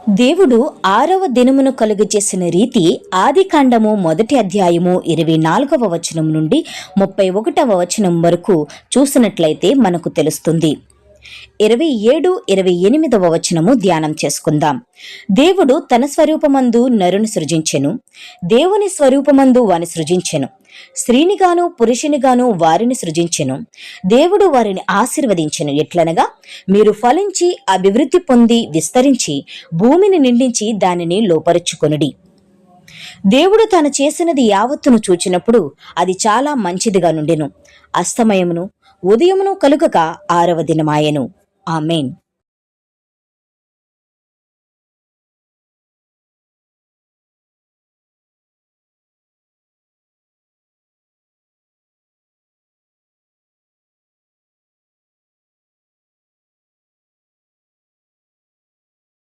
దేవుడు 6వ దినమును కలుగజేసిన రీతి ఆదికాండము 1వ అధ్యాయము 24వ వచనం నుండి 31వ వచనం వరకు చూసినట్లయితే మనకు తెలుస్తుంది. 27, 28వ వచనము ధ్యానం చేసుకుందాం. దేవుడు తన స్వరూపమందు నరుని సృజించెను, దేవుని స్వరూపమందు వాని సృజించెను, స్త్రీనిగాను పురుషునిగాను వారిని సృజించెను. దేవుడు వారిని ఆశీర్వదించెను ఎట్లనగా, మీరు ఫలించి అభివృద్ధి పొంది విస్తరించి భూమిని నిండించి దానిని లోపరుచుకొనుడి. దేవుడు తాను చేసినది యావత్తును చూచినప్పుడు అది చాలా మంచిదిగా నుండెను. అస్తమయమును ఉదయమును కలుగగా 6వ దినమాయెను. ఆమేన్.